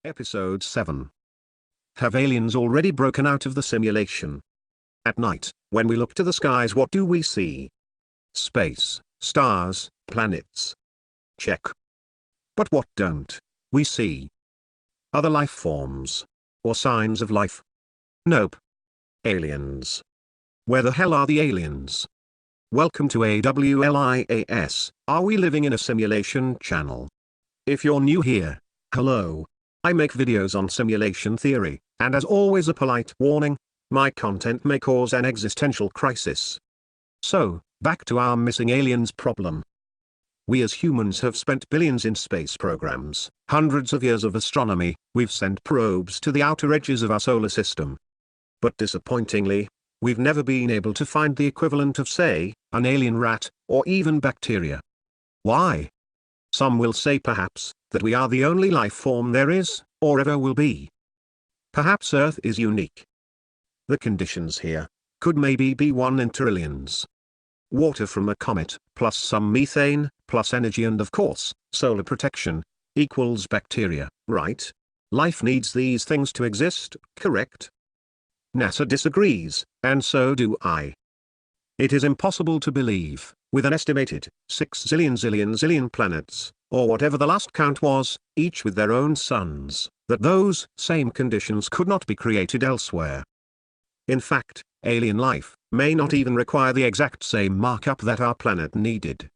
Episode 7. Have aliens already broken out of the simulation? At night, when we look to the skies, what do we see? Space, stars, planets. Check. But what don't we see? Other life forms? Or signs of life? Nope. Aliens. Where the hell are the aliens? Welcome to AWLIAS. Are we living in a simulation channel? If you're new here, hello. I make videos on simulation theory, and as always a polite warning, my content may cause an existential crisis. So, back to our missing aliens problem. We as humans have spent billions in space programs, hundreds of years of astronomy, we've sent probes to the outer edges of our solar system. But disappointingly, we've never been able to find the equivalent of, say, an alien rat, or even bacteria. Why? Some will say perhaps, that we are the only life form there is, or ever will be. Perhaps Earth is unique. The conditions here could maybe be 1 in trillions. Water from a comet, plus some methane, plus energy and of course, solar protection, equals bacteria, right? Life needs these things to exist, correct? NASA disagrees, and so do I. It is impossible to believe, with an estimated 6 zillion planets, or whatever the last count was, each with their own suns, that those same conditions could not be created elsewhere. In fact, alien life may not even require the exact same markup that our planet needed.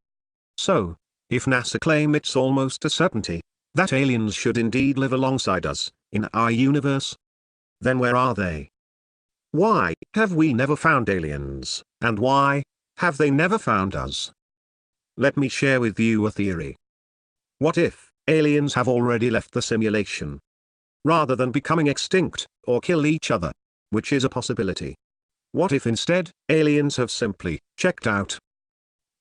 So, if NASA claim it's almost a certainty, that aliens should indeed live alongside us, in our universe, then where are they? Why have we never found aliens, and why have they never found us? Let me share with you a theory. What if aliens have already left the simulation? Rather than becoming extinct, or kill each other, which is a possibility. What if instead, aliens have simply checked out?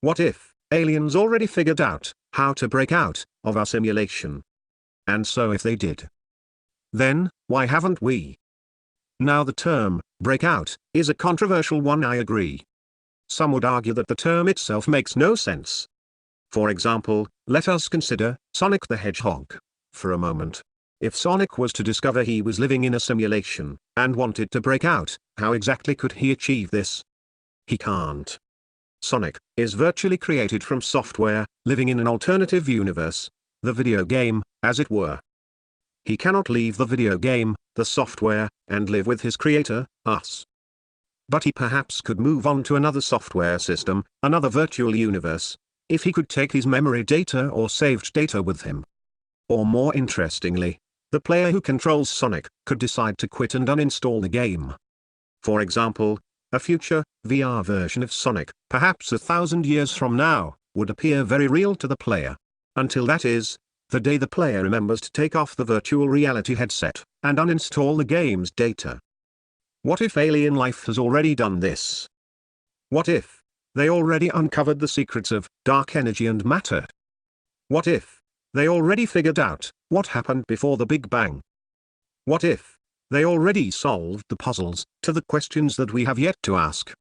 What if aliens already figured out how to break out of our simulation? And so if they did, then why haven't we? Now the term, breakout, is a controversial one, I agree. Some would argue that the term itself makes no sense. For example, let us consider Sonic the Hedgehog for a moment. If Sonic was to discover he was living in a simulation, and wanted to break out, how exactly could he achieve this? He can't. Sonic is virtually created from software, living in an alternative universe, the video game, as it were. He cannot leave the video game, the software, and live with his creator, us. But he perhaps could move on to another software system, another virtual universe, if he could take his memory data or saved data with him. Or more interestingly, the player who controls Sonic could decide to quit and uninstall the game. For example, a future, VR version of Sonic, perhaps 1,000 years from now, would appear very real to the player. Until that is, the day the player remembers to take off the virtual reality headset, and uninstall the game's data. What if alien life has already done this? What if they already uncovered the secrets of dark energy and matter? What if they already figured out what happened before the Big Bang? What if they already solved the puzzles to the questions that we have yet to ask?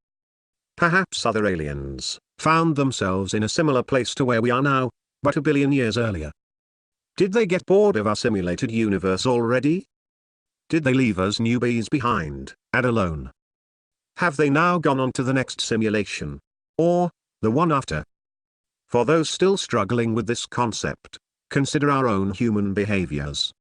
Perhaps other aliens found themselves in a similar place to where we are now, but 1 billion years earlier. Did they get bored of our simulated universe already? Did they leave us newbies behind, and alone? Have they now gone on to the next simulation? Or, the one after? For those still struggling with this concept, consider our own human behaviors.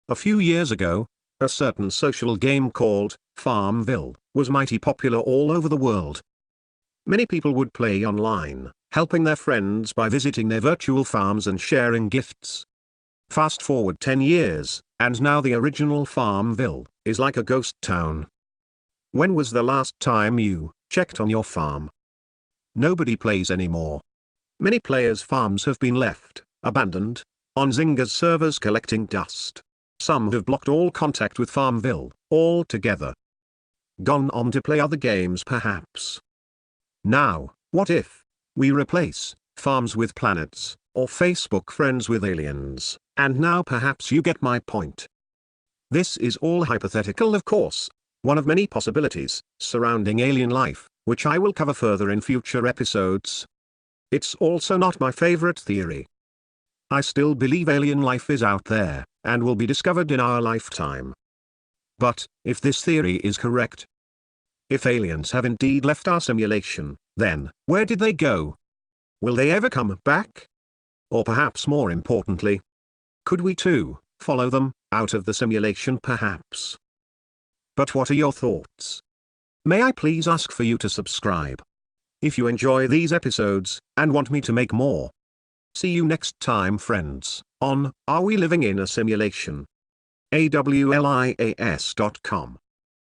A few years ago, a certain social game called Farmville was mighty popular all over the world. Many people would play online, helping their friends by visiting their virtual farms and sharing gifts. Fast forward 10 years, and now the original Farmville is like a ghost town. When was the last time you checked on your farm? Nobody plays anymore. Many players' farms have been left abandoned on Zynga's servers collecting dust. Some have blocked all contact with Farmville altogether. Gone on to play other games perhaps. Now, what if we replace farms with planets, or Facebook friends with aliens? And now perhaps you get my point. This is all hypothetical, of course, one of many possibilities surrounding alien life, which I will cover further in future episodes. It's also not my favorite theory. I still believe alien life is out there, and will be discovered in our lifetime. But, if this theory is correct, if aliens have indeed left our simulation, then, where did they go? Will they ever come back? Or perhaps more importantly, could we too, follow them, out of the simulation perhaps? But what are your thoughts? May I please ask for you to subscribe if you enjoy these episodes, and want me to make more. See you next time friends, on Are We Living in a Simulation? AWLIAS.com